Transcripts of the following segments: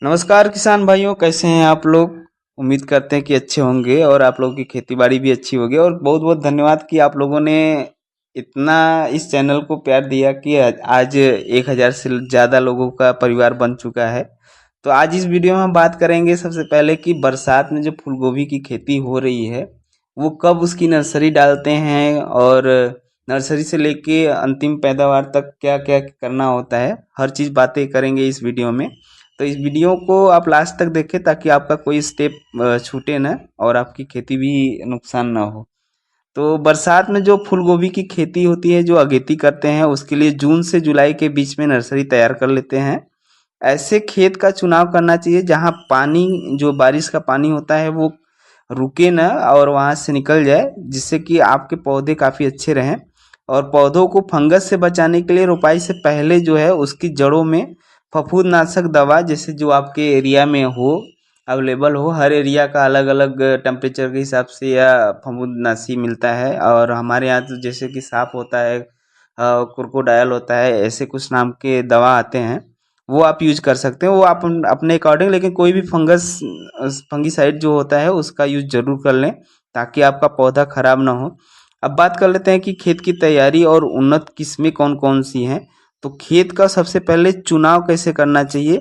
नमस्कार किसान भाइयों, कैसे हैं आप लोग। उम्मीद करते हैं कि अच्छे होंगे और आप लोगों की खेती बाड़ी भी अच्छी होगी। और बहुत बहुत धन्यवाद कि आप लोगों ने इतना इस चैनल को प्यार दिया कि आज 1000 से ज़्यादा लोगों का परिवार बन चुका है। तो आज इस वीडियो में हम बात करेंगे सबसे पहले कि बरसात में जो फूल गोभी की खेती हो रही है वो कब उसकी नर्सरी डालते हैं, और नर्सरी से लेके अंतिम पैदावार तक क्या क्या करना होता है। हर चीज़ बातें करेंगे इस वीडियो में। तो इस वीडियो को आप लास्ट तक देखें ताकि आपका कोई स्टेप छूटे ना और आपकी खेती भी नुकसान ना हो। तो बरसात में जो फूल गोभी की खेती होती है, जो अगेती करते हैं, उसके लिए जून से जुलाई के बीच में नर्सरी तैयार कर लेते हैं। ऐसे खेत का चुनाव करना चाहिए जहाँ पानी, जो बारिश का पानी होता है, वो रुके ना और वहाँ से निकल जाए, जिससे कि आपके पौधे काफ़ी अच्छे रहें। और पौधों को फंगस से बचाने के लिए रोपाई से पहले जो है उसकी जड़ों में फफूंदनाशक दवा, जैसे जो आपके एरिया में हो, अवेलेबल हो। हर एरिया का अलग अलग टेम्परेचर के हिसाब से या फफूंदनाशी मिलता है। और हमारे यहाँ तो जैसे कि सांप होता है, क्रोकोडाइल होता है, ऐसे कुछ नाम के दवा आते हैं, वो आप यूज कर सकते हैं। वो आप अपने अकॉर्डिंग, लेकिन कोई भी फंगीसाइड जो होता है उसका यूज जरूर कर लें ताकि आपका पौधा खराब ना हो। अब बात कर लेते हैं कि खेत की तैयारी और उन्नत किस्में कौन कौन सी हैं। तो खेत का सबसे पहले चुनाव कैसे करना चाहिए।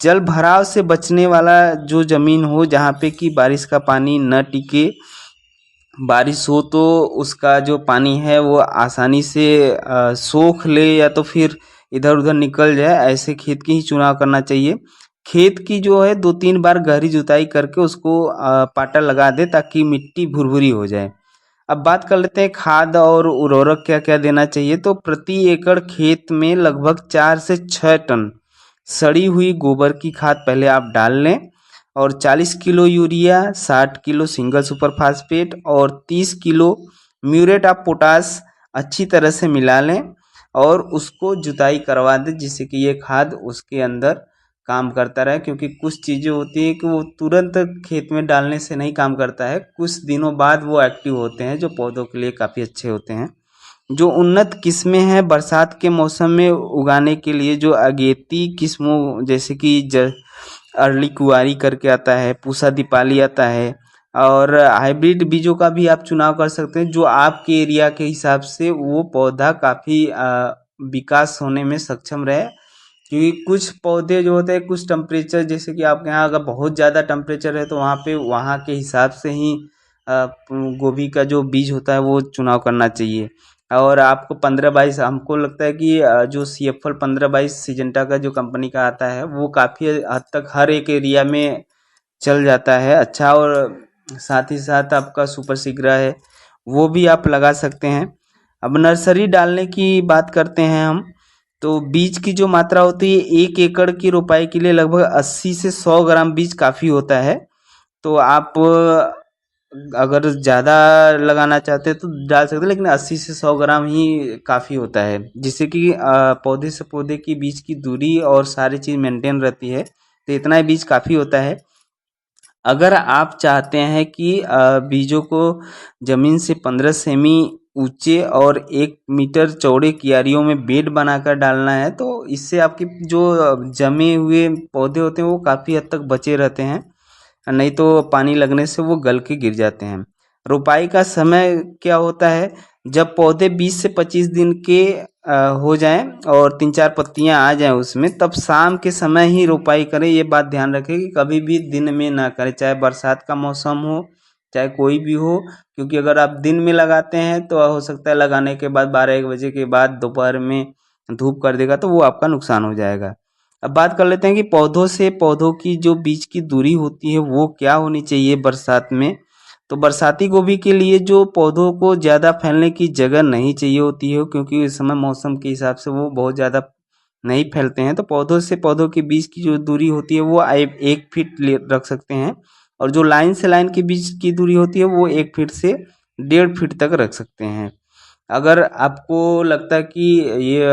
जल भराव से बचने वाला जो जमीन हो, जहाँ पे कि बारिश का पानी न टिके, बारिश हो तो उसका जो पानी है वो आसानी से सोख ले या तो फिर इधर उधर निकल जाए, ऐसे खेत की ही चुनाव करना चाहिए। खेत की जो है 2-3 बार गहरी जुताई करके उसको पाटा लगा दे ताकि मिट्टी भुरभुरी हो जाए। अब बात कर लेते हैं खाद और उर्वरक क्या क्या देना चाहिए। तो प्रति एकड़ खेत में लगभग 4 से 6 टन सड़ी हुई गोबर की खाद पहले आप डाल लें, और 40 kilo urea, 60 kilo single super phosphate और 30 किलो म्यूरेट ऑफ पोटास अच्छी तरह से मिला लें और उसको जुताई करवा दें, जिससे कि ये खाद उसके अंदर काम करता रहे। क्योंकि कुछ चीज़ें होती हैं कि वो तुरंत खेत में डालने से नहीं काम करता है, कुछ दिनों बाद वो एक्टिव होते हैं, जो पौधों के लिए काफ़ी अच्छे होते हैं। जो उन्नत किस्में हैं बरसात के मौसम में उगाने के लिए, जो अगेती किस्मों जैसे कि अर्ली कुआरी करके आता है, पूसा दीपाली आता है, और हाइब्रिड बीजों का भी आप चुनाव कर सकते हैं, जो आपके एरिया के हिसाब से वो पौधा काफ़ी विकास होने में सक्षम रहे। क्योंकि कुछ पौधे जो होते हैं, कुछ टेम्परेचर, जैसे कि आपके यहाँ अगर बहुत ज़्यादा टेम्परेचर है तो वहाँ पे वहाँ के हिसाब से ही गोभी का जो बीज होता है वो चुनाव करना चाहिए। और आपको 15-22, हमको लगता है कि जो CFL 15-22 सिजेंटा का जो कंपनी का आता है वो काफ़ी हद तक हर एक एरिया में चल जाता है अच्छा। और साथ ही साथ आपका सुपर सीग्रा है, वो भी आप लगा सकते हैं। अब नर्सरी डालने की बात करते हैं हम। तो बीज की जो मात्रा होती है, 1 एकड़ की रोपाई के लिए लगभग 80 से 100 ग्राम बीज काफ़ी होता है। तो आप अगर ज़्यादा लगाना चाहते हैं तो डाल सकते हैं, लेकिन 80 से 100 ग्राम ही काफ़ी होता है, जिससे कि पौधे से पौधे की बीच की दूरी और सारी चीज़ मेंटेन रहती है। तो इतना ही बीज काफ़ी होता है। अगर आप चाहते हैं कि बीजों को ज़मीन से 15 सेमी ऊंचे और 1 मीटर चौड़े क्यारियों में बेड बनाकर डालना है, तो इससे आपकी जो जमे हुए पौधे होते हैं वो काफ़ी हद तक बचे रहते हैं, नहीं तो पानी लगने से वो गल के गिर जाते हैं। रोपाई का समय क्या होता है, जब पौधे 20 से 25 दिन के हो जाएं और 3-4 पत्तियां आ जाएं उसमें, तब शाम के समय ही रोपाई करें। ये बात ध्यान रखें कि कभी भी दिन में ना करें, चाहे बरसात का मौसम हो चाहे कोई भी हो। क्योंकि अगर आप दिन में लगाते हैं तो हो सकता है लगाने के बाद 12-1 बजे के बाद दोपहर में धूप कर देगा, तो वो आपका नुकसान हो जाएगा। अब बात कर लेते हैं कि पौधों से पौधों की जो बीच की दूरी होती है वो क्या होनी चाहिए बरसात में। तो बरसाती गोभी के लिए जो पौधों को ज़्यादा फैलने की जगह नहीं चाहिए होती है, क्योंकि इस समय मौसम के हिसाब से वो बहुत ज़्यादा नहीं फैलते हैं। तो पौधों से पौधों के बीच की जो दूरी होती है वो 1 फीट रख सकते हैं, और जो लाइन से लाइन के बीच की दूरी होती है वो 1 फीट से 1.5 फीट तक रख सकते हैं। अगर आपको लगता है कि ये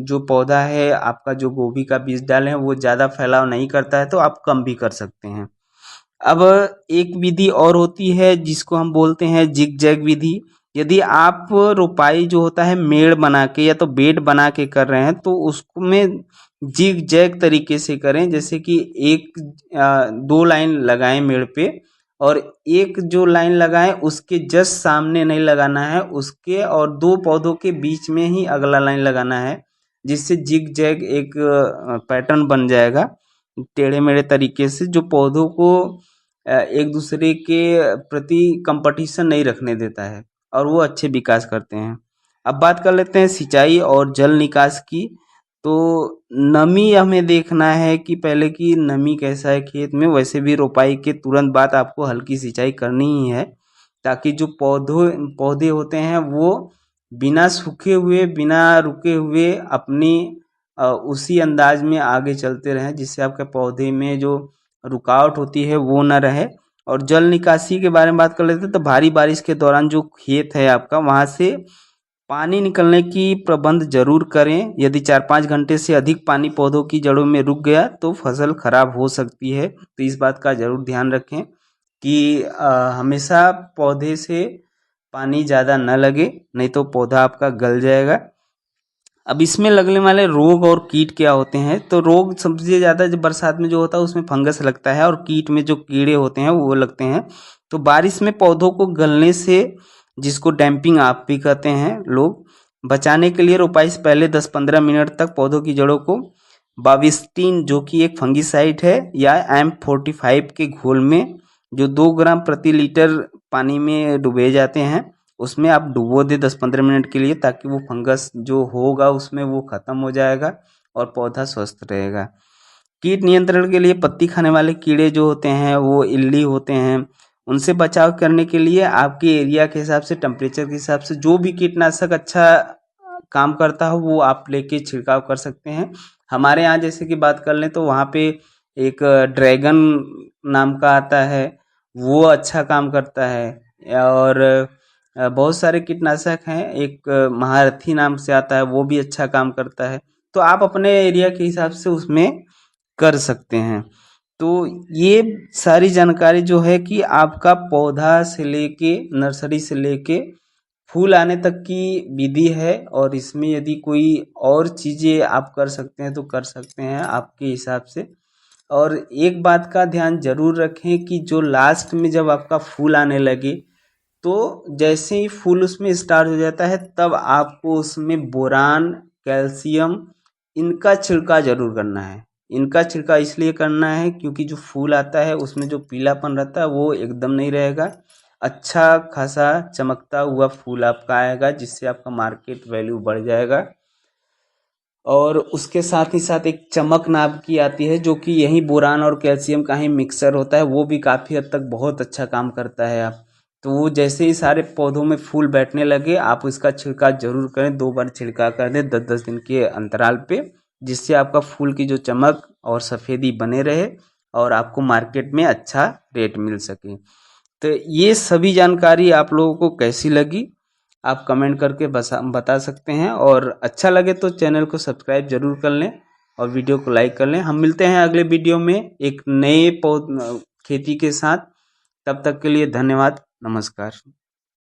जो पौधा है आपका, जो गोभी का बीज डाले हैं, वो ज़्यादा फैलाव नहीं करता है, तो आप कम भी कर सकते हैं। अब एक विधि और होती है जिसको हम बोलते हैं जिग जैग विधि। यदि आप रोपाई जो होता है मेड़ बना के या तो बेड बना के कर रहे हैं, तो उसमें जिग जैग तरीके से करें, जैसे कि एक 2 लाइन लगाएं मेड़ पे, और एक जो लाइन लगाएं उसके जस्ट सामने नहीं लगाना है, उसके और 2 पौधों के बीच में ही अगला लाइन लगाना है, जिससे जिग जैग एक पैटर्न बन जाएगा टेढ़े मेढ़े तरीके से, जो पौधों को एक दूसरे के प्रति कंपटीशन नहीं रखने देता है और वो अच्छे विकास करते हैं। अब बात कर लेते हैं सिंचाई और जल निकास की। तो नमी हमें देखना है कि पहले की नमी कैसा है खेत में, वैसे भी रोपाई के तुरंत बाद आपको हल्की सिंचाई करनी ही है, ताकि जो पौधे होते हैं वो बिना सूखे हुए, बिना रुके हुए अपनी उसी अंदाज में आगे चलते रहें, जिससे आपके पौधे में जो रुकावट होती है वो ना रहे। और जल निकासी के बारे में बात कर लेते हैं, तो भारी बारिश के दौरान जो खेत है आपका, वहाँ से पानी निकलने की प्रबंध जरूर करें। यदि 4-5 घंटे से अधिक पानी पौधों की जड़ों में रुक गया तो फसल खराब हो सकती है, तो इस बात का जरूर ध्यान रखें कि हमेशा पौधे से पानी ज़्यादा न लगे, नहीं तो पौधा आपका गल जाएगा। अब इसमें लगने वाले रोग और कीट क्या होते हैं, तो रोग सबसे ज़्यादा जब बरसात में जो होता है उसमें फंगस लगता है, और कीट में जो कीड़े होते हैं वो लगते हैं। तो बारिश में पौधों को गलने से, जिसको डैम्पिंग आप भी कहते हैं लोग, बचाने के लिए रोपाई से पहले 10-15 मिनट तक पौधों की जड़ों को बाविस्टीन, जो कि एक फंगिसाइड है, या M45 के घोल में, जो 2 ग्राम प्रति लीटर पानी में डुबे जाते हैं, उसमें आप डुबो दे 10-15 मिनट के लिए, ताकि वो फंगस जो होगा उसमें वो खत्म हो जाएगा और पौधा स्वस्थ रहेगा। कीट नियंत्रण के लिए पत्ती खाने वाले कीड़े जो होते हैं वो इल्ली होते हैं, उनसे बचाव करने के लिए आपके एरिया के हिसाब से, टेम्परेचर के हिसाब से जो भी कीटनाशक अच्छा काम करता हो वो आप लेके छिड़काव कर सकते हैं। हमारे यहाँ जैसे कि बात कर लें तो वहाँ पे एक ड्रैगन नाम का आता है, वो अच्छा काम करता है। और बहुत सारे कीटनाशक हैं, एक महारथी नाम से आता है, वो भी अच्छा काम करता है। तो आप अपने एरिया के हिसाब से उसमें कर सकते हैं। तो ये सारी जानकारी जो है कि आपका पौधा से लेके, नर्सरी से लेके फूल आने तक की विधि है, और इसमें यदि कोई और चीज़ें आप कर सकते हैं तो कर सकते हैं आपके हिसाब से। और एक बात का ध्यान जरूर रखें कि जो लास्ट में जब आपका फूल आने लगे, तो जैसे ही फूल उसमें स्टार्ट हो जाता है, तब आपको उसमें बोरान, कैल्शियम, इनका छिड़काव जरूर करना है। इनका छिड़काव इसलिए करना है क्योंकि जो फूल आता है उसमें जो पीलापन रहता है वो एकदम नहीं रहेगा, अच्छा खासा चमकता हुआ फूल आपका आएगा, जिससे आपका मार्केट वैल्यू बढ़ जाएगा। और उसके साथ ही साथ एक चमक नाम की आती है, जो कि यही बोरान और कैल्शियम का ही मिक्सर होता है, वो भी काफ़ी हद तक बहुत अच्छा काम करता है। आप तो वो जैसे ही सारे पौधों में फूल बैठने लगे, आप इसका छिड़काव जरूर करें, 2 बार छिड़काव कर दें 10-10 दिन के अंतराल पे, जिससे आपका फूल की जो चमक और सफ़ेदी बने रहे और आपको मार्केट में अच्छा रेट मिल सके। तो ये सभी जानकारी आप लोगों को कैसी लगी, आप कमेंट करके बता सकते हैं, और अच्छा लगे तो चैनल को सब्सक्राइब जरूर कर लें और वीडियो को लाइक कर लें। हम मिलते हैं अगले वीडियो में एक नए खेती के साथ। तब तक के लिए धन्यवाद, नमस्कार।